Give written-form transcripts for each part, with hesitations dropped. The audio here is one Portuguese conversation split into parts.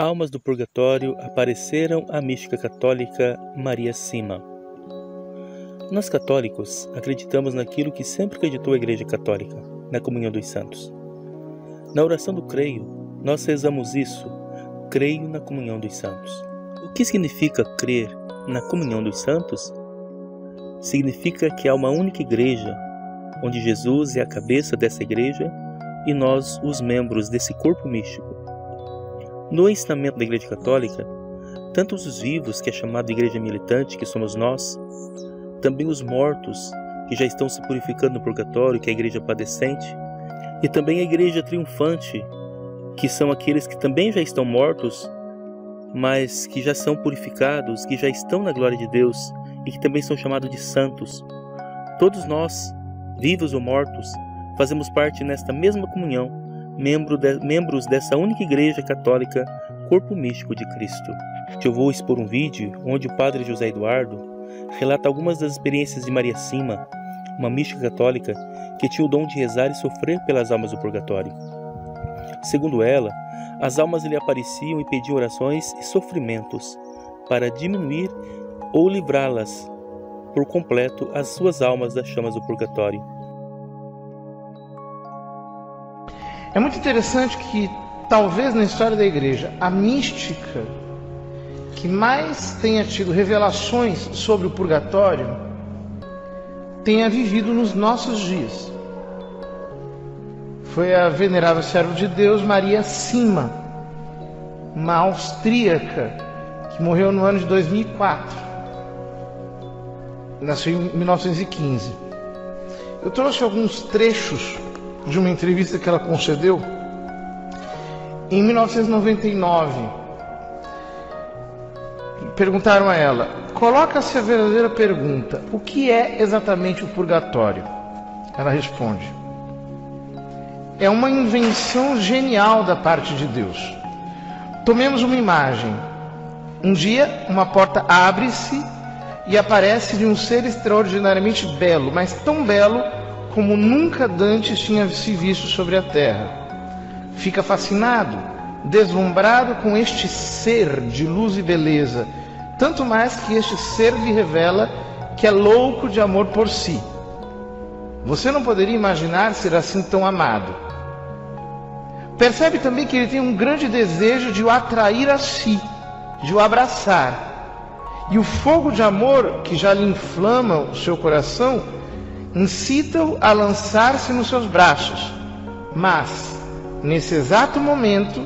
Almas do Purgatório apareceram à mística católica Maria Sima. Nós católicos acreditamos naquilo que sempre acreditou a Igreja Católica, na comunhão dos santos. Na oração do creio, nós rezamos isso: creio na comunhão dos santos. O que significa crer na comunhão dos santos? Significa que há uma única igreja, onde Jesus é a cabeça dessa igreja e nós os membros desse corpo místico. No ensinamento da Igreja Católica, tanto os vivos, que é chamado de igreja militante, que somos nós, também os mortos, que já estão se purificando no purgatório, que é a igreja padecente, e também a igreja triunfante, que são aqueles que também já estão mortos, mas que já são purificados, que já estão na glória de Deus e que também são chamados de santos. Todos nós, vivos ou mortos, fazemos parte nesta mesma comunhão, membros dessa única igreja católica, corpo místico de Cristo. Eu vou expor um vídeo onde o padre José Eduardo relata algumas das experiências de Maria Sima, uma mística católica que tinha o dom de rezar e sofrer pelas almas do purgatório. Segundo ela, as almas lhe apareciam e pediam orações e sofrimentos para diminuir ou livrá-las por completo as suas almas das chamas do purgatório. É muito interessante que, talvez na história da Igreja, a mística que mais tenha tido revelações sobre o purgatório tenha vivido nos nossos dias. Foi a venerável serva de Deus Maria Sima, uma austríaca que morreu no ano de 2004. Nasceu em 1915. Eu trouxe alguns trechos de uma entrevista que ela concedeu em 1999. Perguntaram a ela: coloca-se a verdadeira pergunta, o que é exatamente o purgatório? Ela responde: é uma invenção genial da parte de Deus. Tomemos uma imagem. Um dia, uma porta abre-se e aparece-lhe um ser extraordinariamente belo, mas tão belo como nunca dantes tinha se visto sobre a terra. Fica fascinado, deslumbrado com este ser de luz e beleza, tanto mais que este ser lhe revela que é louco de amor por si. Você não poderia imaginar ser assim tão amado. Percebe também que ele tem um grande desejo de o atrair a si, de o abraçar. E o fogo de amor que já lhe inflama o seu coração incita-o a lançar-se nos seus braços, mas, nesse exato momento,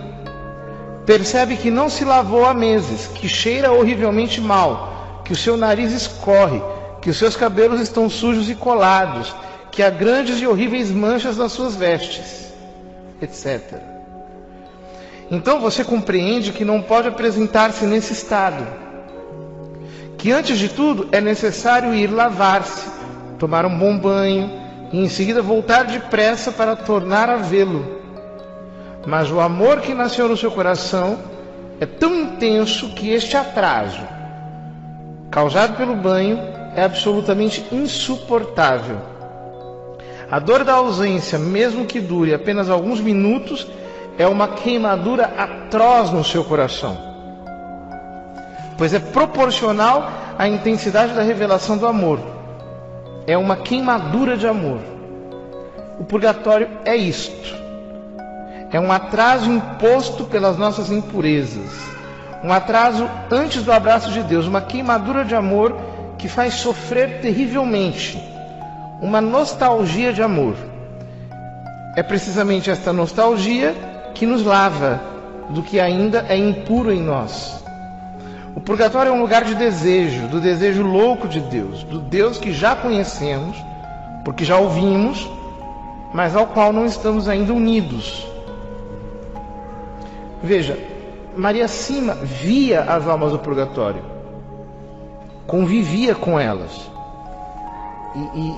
percebe que não se lavou há meses, que cheira horrivelmente mal, que o seu nariz escorre, que os seus cabelos estão sujos e colados, que há grandes e horríveis manchas nas suas vestes, etc. Então você compreende que não pode apresentar-se nesse estado, que antes de tudo é necessário ir lavar-se, tomar um bom banho e em seguida voltar depressa para tornar a vê-lo. Mas o amor que nasceu no seu coração é tão intenso que este atraso, causado pelo banho, é absolutamente insuportável. A dor da ausência, mesmo que dure apenas alguns minutos, é uma queimadura atroz no seu coração, pois é proporcional à intensidade da revelação do amor. É uma queimadura de amor. O purgatório é isto. É um atraso imposto pelas nossas impurezas. Um atraso antes do abraço de Deus. Uma queimadura de amor que faz sofrer terrivelmente. Uma nostalgia de amor. É precisamente esta nostalgia que nos lava do que ainda é impuro em nós. O purgatório é um lugar de desejo, do desejo louco de Deus, do Deus que já conhecemos, porque já ouvimos, mas ao qual não estamos ainda unidos. Veja, Maria Sima via as almas do purgatório, convivia com elas,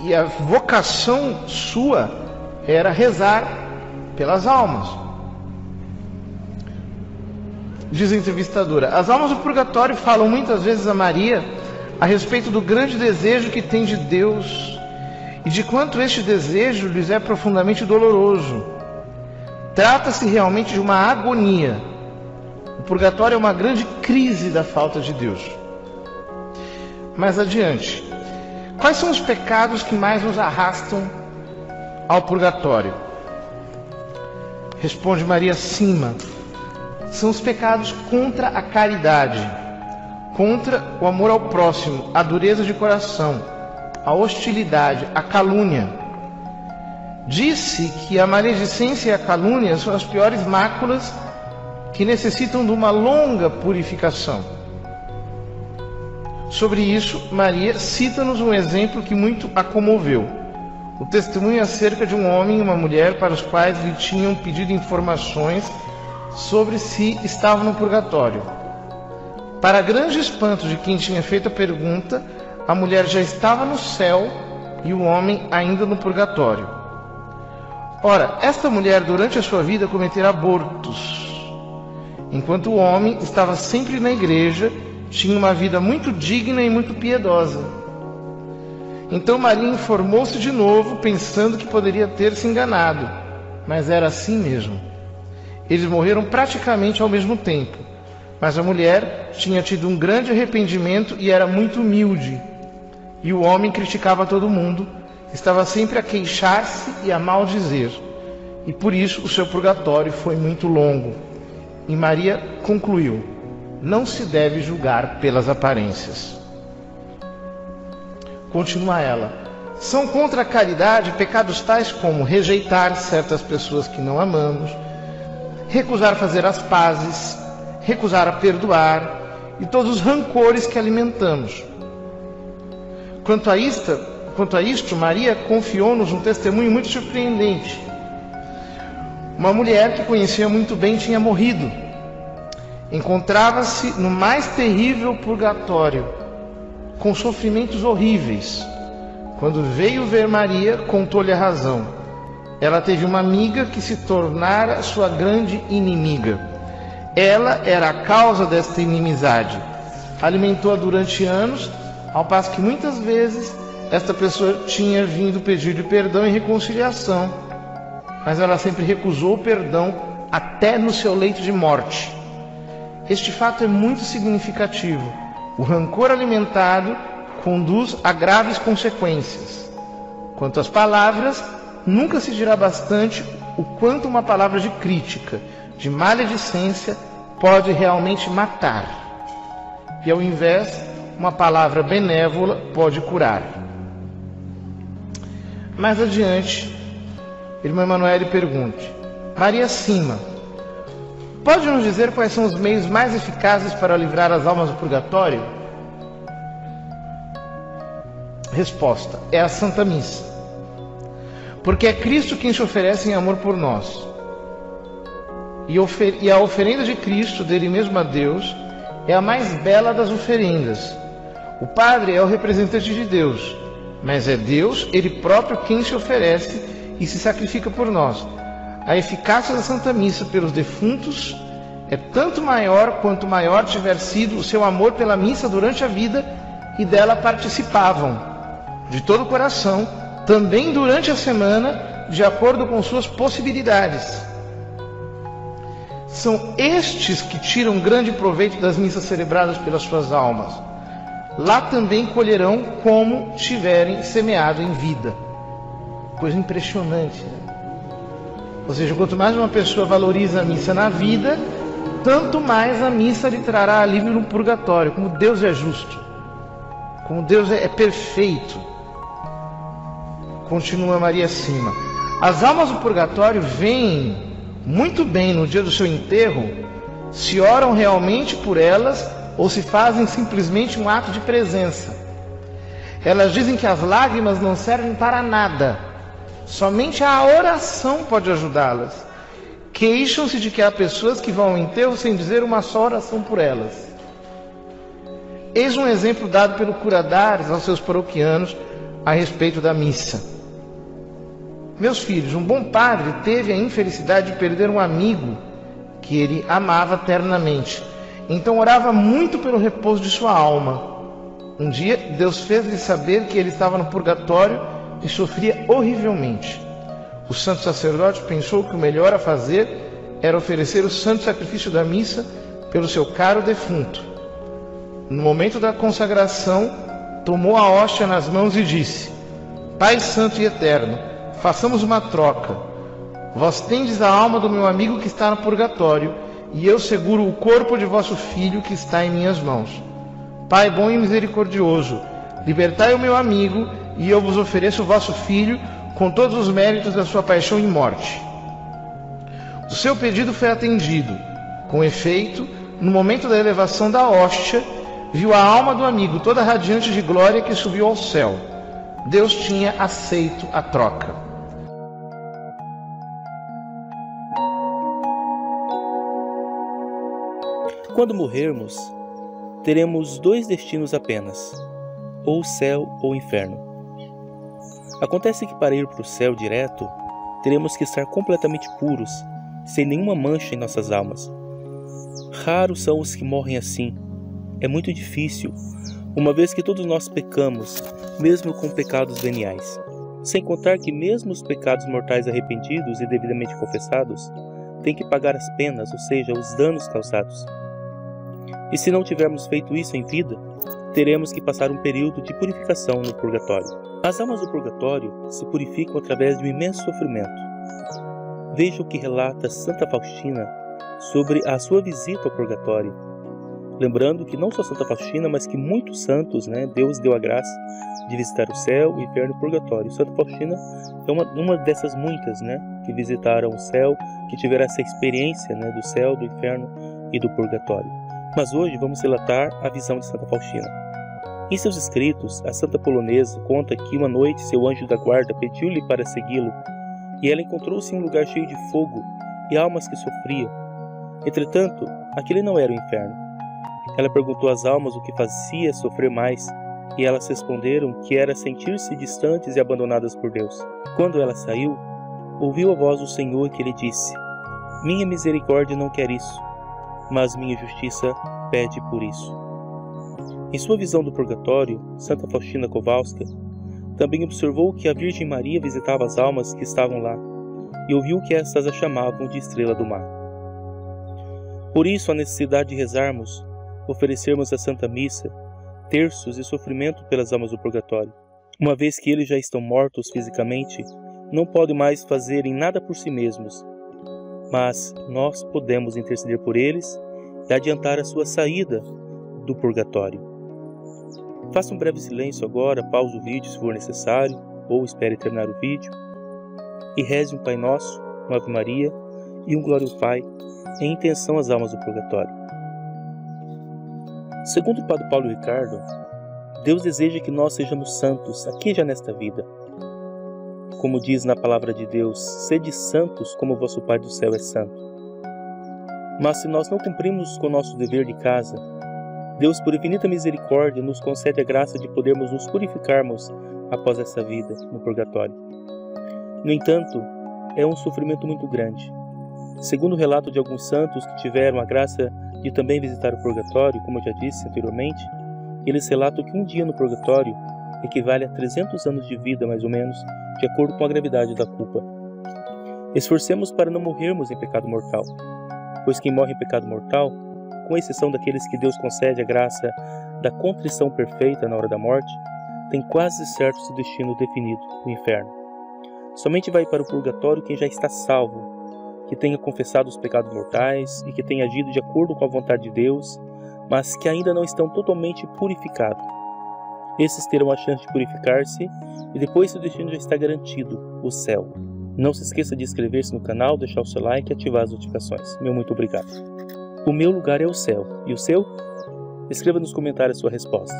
e a vocação sua era rezar pelas almas. Diz a entrevistadora: as almas do purgatório falam muitas vezes a Maria a respeito do grande desejo que tem de Deus e de quanto este desejo lhes é profundamente doloroso. Trata-se realmente de uma agonia. O purgatório é uma grande crise da falta de Deus. Mais adiante, quais são os pecados que mais nos arrastam ao purgatório? Responde Maria Sima: são os pecados contra a caridade, contra o amor ao próximo, a dureza de coração, a hostilidade, a calúnia. Disse que a maledicência e a calúnia são as piores máculas que necessitam de uma longa purificação. Sobre isso, Maria cita-nos um exemplo que muito a comoveu. O testemunho acerca de um homem e uma mulher para os quais lhe tinham pedido informações sobre se estavam no purgatório. Para grande espanto de quem tinha feito a pergunta, a mulher já estava no céu e o homem ainda no purgatório. Ora, esta mulher durante a sua vida cometera abortos, enquanto o homem estava sempre na igreja, tinha uma vida muito digna e muito piedosa. Então Maria informou-se de novo, pensando que poderia ter se enganado, mas era assim mesmo. Eles morreram praticamente ao mesmo tempo, mas a mulher tinha tido um grande arrependimento e era muito humilde. E o homem criticava todo mundo, estava sempre a queixar-se e a maldizer, e por isso o seu purgatório foi muito longo. E Maria concluiu: não se deve julgar pelas aparências. Continua ela: são contra a caridade pecados tais como rejeitar certas pessoas que não amamos, recusar fazer as pazes, recusar a perdoar e todos os rancores que alimentamos. Quanto a isto, Maria confiou-nos um testemunho muito surpreendente. Uma mulher que conhecia muito bem tinha morrido. Encontrava-se no mais terrível purgatório, com sofrimentos horríveis. Quando veio ver Maria, contou-lhe a razão. Ela teve uma amiga que se tornara sua grande inimiga. Ela era a causa desta inimizade. Alimentou-a durante anos, ao passo que muitas vezes esta pessoa tinha vindo pedir-lhe perdão e reconciliação, mas ela sempre recusou o perdão até no seu leito de morte. Este fato é muito significativo. O rancor alimentado conduz a graves consequências. Quanto às palavras, nunca se dirá bastante o quanto uma palavra de crítica, de maledicência, pode realmente matar. E ao invés, uma palavra benévola pode curar. Mais adiante, irmã Emanuele pergunte: Maria Sima, pode nos dizer quais são os meios mais eficazes para livrar as almas do purgatório? Resposta: é a Santa Missa. Porque é Cristo quem se oferece em amor por nós. E a oferenda de Cristo, dele mesmo a Deus, é a mais bela das oferendas. O Padre é o representante de Deus, mas é Deus, Ele próprio, quem se oferece e se sacrifica por nós. A eficácia da Santa Missa pelos defuntos é tanto maior quanto maior tiver sido o seu amor pela missa durante a vida e dela participavam, de todo o coração, também durante a semana, de acordo com suas possibilidades. São estes que tiram grande proveito das missas celebradas pelas suas almas. Lá também colherão como tiverem semeado em vida. Coisa impressionante, né? Ou seja, quanto mais uma pessoa valoriza a missa na vida, tanto mais a missa lhe trará alívio no purgatório. Como Deus é justo, como Deus é perfeito. Continua Maria Sima: as almas do purgatório veem muito bem no dia do seu enterro se oram realmente por elas ou se fazem simplesmente um ato de presença. Elas dizem que as lágrimas não servem para nada, somente a oração pode ajudá-las. Queixam-se de que há pessoas que vão ao enterro sem dizer uma só oração por elas. Eis um exemplo dado pelo cura d'Ars aos seus paroquianos a respeito da missa. Meus filhos, um bom padre teve a infelicidade de perder um amigo que ele amava ternamente. Então orava muito pelo repouso de sua alma. Um dia, Deus fez-lhe saber que ele estava no purgatório e sofria horrivelmente. O santo sacerdote pensou que o melhor a fazer era oferecer o santo sacrifício da missa pelo seu caro defunto. No momento da consagração, tomou a hóstia nas mãos e disse: Pai Santo e Eterno, façamos uma troca. Vós tendes a alma do meu amigo que está no purgatório, e eu seguro o corpo de vosso filho que está em minhas mãos. Pai bom e misericordioso, libertai o meu amigo, e eu vos ofereço o vosso filho com todos os méritos da sua paixão e morte. O seu pedido foi atendido. Com efeito, no momento da elevação da hóstia, viu a alma do amigo toda radiante de glória que subiu ao céu. Deus tinha aceito a troca. Quando morrermos, teremos dois destinos apenas, ou o céu ou o inferno. Acontece que para ir para o céu direto, teremos que estar completamente puros, sem nenhuma mancha em nossas almas. Raros são os que morrem assim. É muito difícil, uma vez que todos nós pecamos, mesmo com pecados veniais. Sem contar que mesmo os pecados mortais arrependidos e devidamente confessados, têm que pagar as penas, ou seja, os danos causados. E se não tivermos feito isso em vida, teremos que passar um período de purificação no purgatório. As almas do purgatório se purificam através de um imenso sofrimento. Veja o que relata Santa Faustina sobre a sua visita ao purgatório. Lembrando que não só Santa Faustina, mas que muitos santos, Deus deu a graça de visitar o céu, o inferno e o purgatório. Santa Faustina é uma dessas muitas, que visitaram o céu, que tiveram essa experiência, do céu, do inferno e do purgatório. Mas hoje vamos relatar a visão de Santa Faustina. Em seus escritos, a santa polonesa conta que uma noite seu anjo da guarda pediu-lhe para segui-lo, e ela encontrou-se em um lugar cheio de fogo e almas que sofriam. Entretanto, aquele não era o inferno. Ela perguntou às almas o que fazia sofrer mais, e elas responderam que era sentir-se distantes e abandonadas por Deus. Quando ela saiu, ouviu a voz do Senhor que lhe disse: Minha misericórdia não quer isso, mas minha justiça pede por isso. Em sua visão do purgatório, Santa Faustina Kowalska também observou que a Virgem Maria visitava as almas que estavam lá, e ouviu que estas a chamavam de estrela do mar. Por isso, a necessidade de rezarmos, oferecermos a Santa Missa, terços e sofrimento pelas almas do purgatório. Uma vez que eles já estão mortos fisicamente, não podem mais fazerem nada por si mesmos, mas nós podemos interceder por eles e adiantar a sua saída do purgatório. Faça um breve silêncio agora, pause o vídeo se for necessário, ou espere terminar o vídeo, e reze um Pai Nosso, uma Ave Maria e um Glória ao Pai, em intenção às almas do purgatório. Segundo o Padre Paulo Ricardo, Deus deseja que nós sejamos santos aqui já nesta vida. Como diz na palavra de Deus, sede santos como vosso Pai do céu é santo. Mas se nós não cumprimos com o nosso dever de casa, Deus, por infinita misericórdia, nos concede a graça de podermos nos purificarmos após essa vida no purgatório. No entanto, é um sofrimento muito grande. Segundo o relato de alguns santos que tiveram a graça de também visitar o purgatório, como eu já disse anteriormente, eles relatam que um dia no purgatório equivale a 300 anos de vida, mais ou menos, de acordo com a gravidade da culpa. Esforcemos para não morrermos em pecado mortal, pois quem morre em pecado mortal, com exceção daqueles que Deus concede a graça da contrição perfeita na hora da morte, tem quase certo seu destino definido, o inferno. Somente vai para o purgatório quem já está salvo, que tenha confessado os pecados mortais e que tenha agido de acordo com a vontade de Deus, mas que ainda não estão totalmente purificados. Esses terão a chance de purificar-se e depois seu destino já está garantido, o céu. Não se esqueça de inscrever-se no canal, deixar o seu like e ativar as notificações. Meu muito obrigado. O meu lugar é o céu. E o seu? Escreva nos comentários a sua resposta.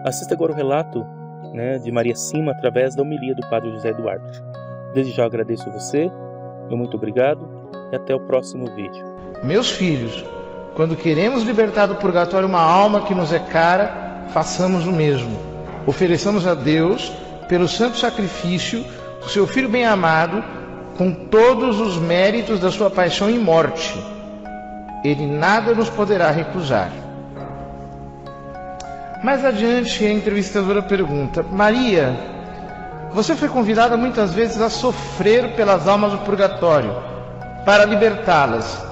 Assista agora o relato de Maria Sima através da homilia do Padre José Eduardo. Desde já agradeço a você. Meu muito obrigado e até o próximo vídeo. Meus filhos, quando queremos libertar do purgatório uma alma que nos é cara, façamos o mesmo. Ofereçamos a Deus, pelo santo sacrifício, o seu Filho bem-amado, com todos os méritos da sua paixão e morte. Ele nada nos poderá recusar. Mais adiante, a entrevistadora pergunta: Maria, você foi convidada muitas vezes a sofrer pelas almas do purgatório, para libertá-las.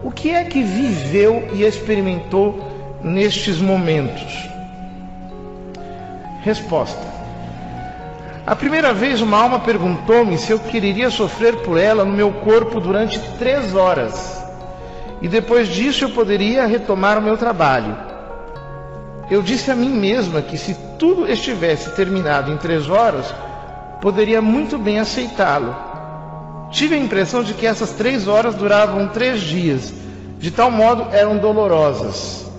o que é que viveu e experimentou nestes momentos? Resposta. A primeira vez uma alma perguntou-me se eu quereria sofrer por ela no meu corpo durante 3 horas. E depois disso eu poderia retomar o meu trabalho. Eu disse a mim mesma que se tudo estivesse terminado em 3 horas, poderia muito bem aceitá-lo. Tive a impressão de que essas 3 horas duravam 3 dias, de tal modo eram dolorosas.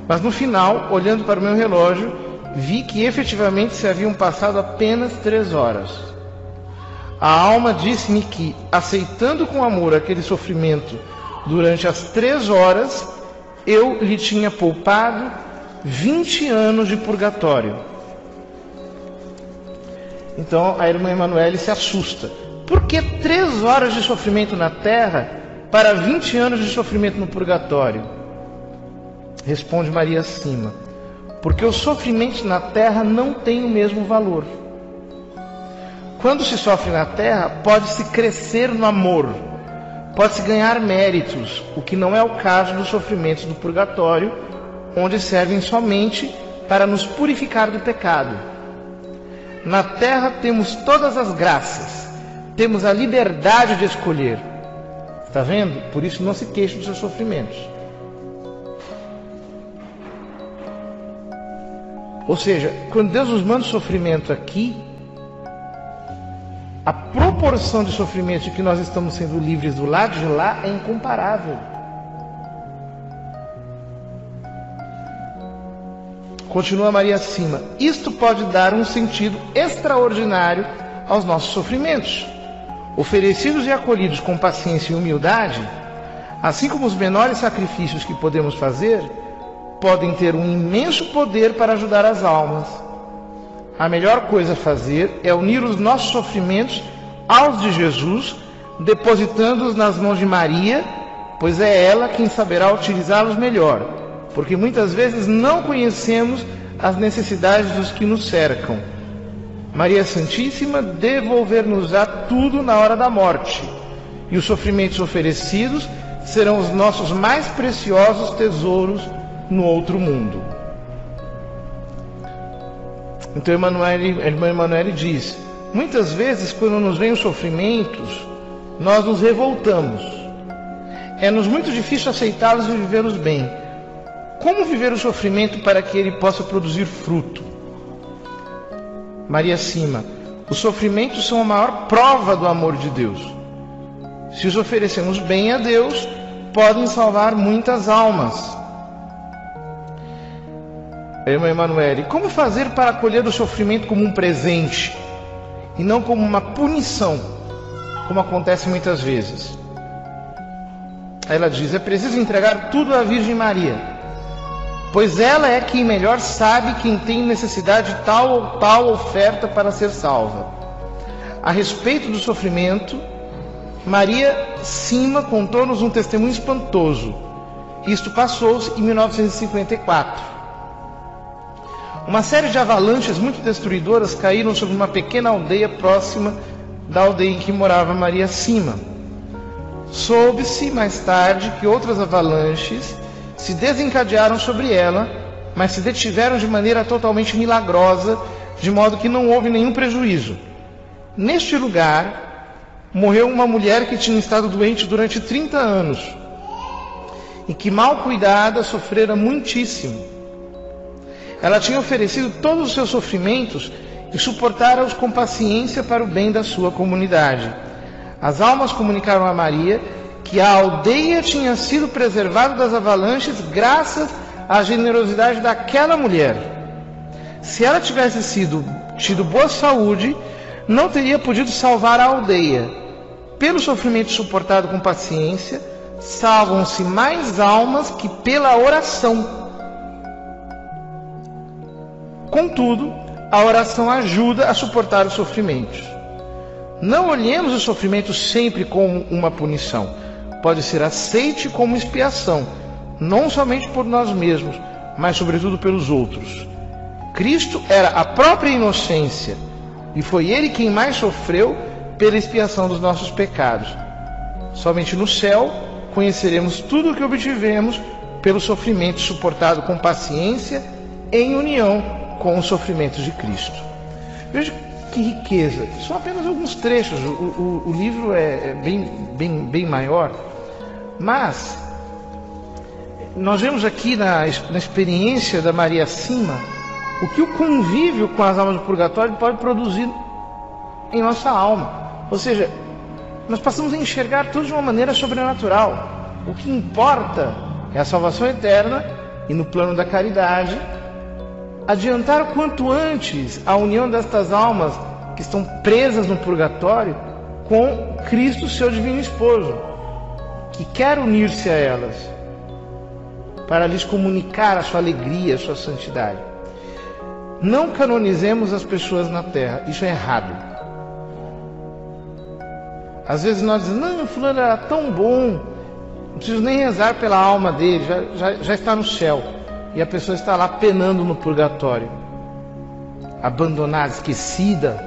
Mas no final, olhando para o meu relógio, vi que efetivamente se haviam passado apenas 3 horas. A alma disse-me que, aceitando com amor aquele sofrimento durante as 3 horas, eu lhe tinha poupado 20 anos de purgatório. Então a irmã Emanuele se assusta. Por que 3 horas de sofrimento na terra para 20 anos de sofrimento no purgatório? Responde Maria Sima. Porque o sofrimento na terra não tem o mesmo valor. Quando se sofre na terra, pode-se crescer no amor, pode-se ganhar méritos, o que não é o caso dos sofrimentos do purgatório, onde servem somente para nos purificar do pecado. Na terra temos todas as graças, temos a liberdade de escolher. Está vendo? Por isso não se queixe dos seus sofrimentos. Ou seja, quando Deus nos manda sofrimento aqui, a proporção de sofrimento de que nós estamos sendo livres do lado de lá é incomparável. Continua Maria Sima. Isto pode dar um sentido extraordinário aos nossos sofrimentos. Oferecidos e acolhidos com paciência e humildade, assim como os menores sacrifícios que podemos fazer, podem ter um imenso poder para ajudar as almas. A melhor coisa a fazer é unir os nossos sofrimentos aos de Jesus, depositando-os nas mãos de Maria, pois é ela quem saberá utilizá-los melhor, porque muitas vezes não conhecemos as necessidades dos que nos cercam. Maria Santíssima devolver-nos-á tudo na hora da morte, e os sofrimentos oferecidos serão os nossos mais preciosos tesouros no outro mundo. Então a irmã Emanuele diz: muitas vezes quando nos vêm os sofrimentos, nós nos revoltamos. É-nos muito difícil aceitá-los e vivê-los bem. Como viver o sofrimento para que ele possa produzir fruto? Maria Sima: os sofrimentos são a maior prova do amor de Deus. Se os oferecemos bem a Deus, podem salvar muitas almas. Irmã Emanuele: como fazer para acolher o sofrimento como um presente e não como uma punição, como acontece muitas vezes? Aí ela diz: é preciso entregar tudo à Virgem Maria, pois ela é quem melhor sabe quem tem necessidade de tal ou tal oferta para ser salva. A respeito do sofrimento, Maria Sima contou-nos um testemunho espantoso. Isto passou-se em 1954. Uma série de avalanches muito destruidoras caíram sobre uma pequena aldeia próxima da aldeia em que morava Maria Sima. Soube-se mais tarde que outras avalanches se desencadearam sobre ela, mas se detiveram de maneira totalmente milagrosa, de modo que não houve nenhum prejuízo. Neste lugar, morreu uma mulher que tinha estado doente durante 30 anos e que, mal cuidada, sofrera muitíssimo. Ela tinha oferecido todos os seus sofrimentos e suportara-os com paciência para o bem da sua comunidade. As almas comunicaram a Maria que a aldeia tinha sido preservada das avalanches graças à generosidade daquela mulher. Se ela tivesse tido boa saúde, não teria podido salvar a aldeia. Pelo sofrimento suportado com paciência, salvam-se mais almas que pela oração. Contudo, a oração ajuda a suportar os sofrimentos. Não olhemos o sofrimento sempre como uma punição. Pode ser aceite como expiação, não somente por nós mesmos, mas sobretudo pelos outros. Cristo era a própria inocência, e foi Ele quem mais sofreu pela expiação dos nossos pecados. Somente no céu conheceremos tudo o que obtivemos pelo sofrimento suportado com paciência em união com os sofrimentos de Cristo. Veja que riqueza. São apenas alguns trechos. O livro é bem maior, mas nós vemos aqui na experiência da Maria Sima o que o convívio com as almas do purgatório pode produzir em nossa alma. Ou seja, nós passamos a enxergar tudo de uma maneira sobrenatural. O que importa é a salvação eterna e, no plano da caridade, adiantar o quanto antes a união destas almas que estão presas no purgatório com Cristo, seu divino esposo, que quer unir-se a elas para lhes comunicar a sua alegria, a sua santidade. Não canonizemos as pessoas na terra, isso é errado. Às vezes nós dizemos, não, fulano era tão bom, não preciso nem rezar pela alma dele, já está no céu. E a pessoa está lá penando no purgatório, abandonada, esquecida,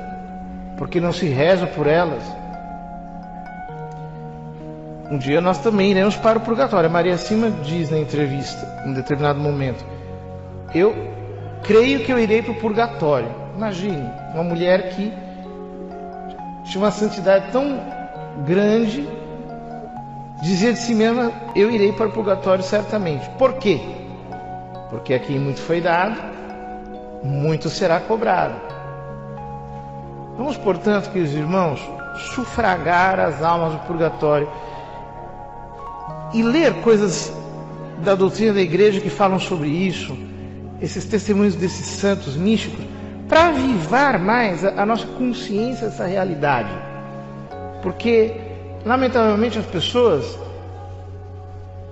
porque não se reza por elas. Um dia nós também iremos para o purgatório. A Maria Sima diz na entrevista, em determinado momento, eu creio que eu irei para o purgatório. Imagine, uma mulher que tinha uma santidade tão grande, dizia de si mesma, eu irei para o purgatório certamente. Por quê? Porque a quem muito foi dado, muito será cobrado. Vamos, portanto, queridos irmãos, sufragar as almas do purgatório e ler coisas da doutrina da igreja que falam sobre isso, esses testemunhos desses santos místicos, para avivar mais a nossa consciência dessa realidade. Porque, lamentavelmente, as pessoas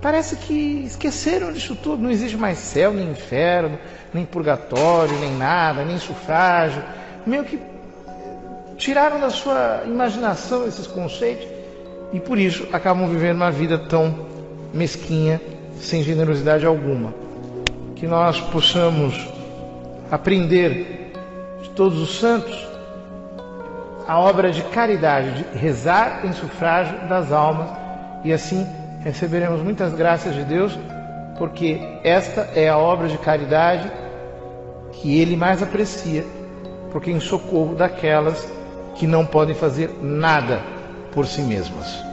parece que esqueceram disso tudo. Não existe mais céu, nem inferno, nem purgatório, nem nada, nem sufrágio. Meio que tiraram da sua imaginação esses conceitos e por isso acabam vivendo uma vida tão mesquinha, sem generosidade alguma. Que nós possamos aprender de todos os santos a obra de caridade, de rezar em sufrágio das almas, e assim receberemos muitas graças de Deus, porque esta é a obra de caridade que Ele mais aprecia, porque em socorro daquelas que não podem fazer nada por si mesmas.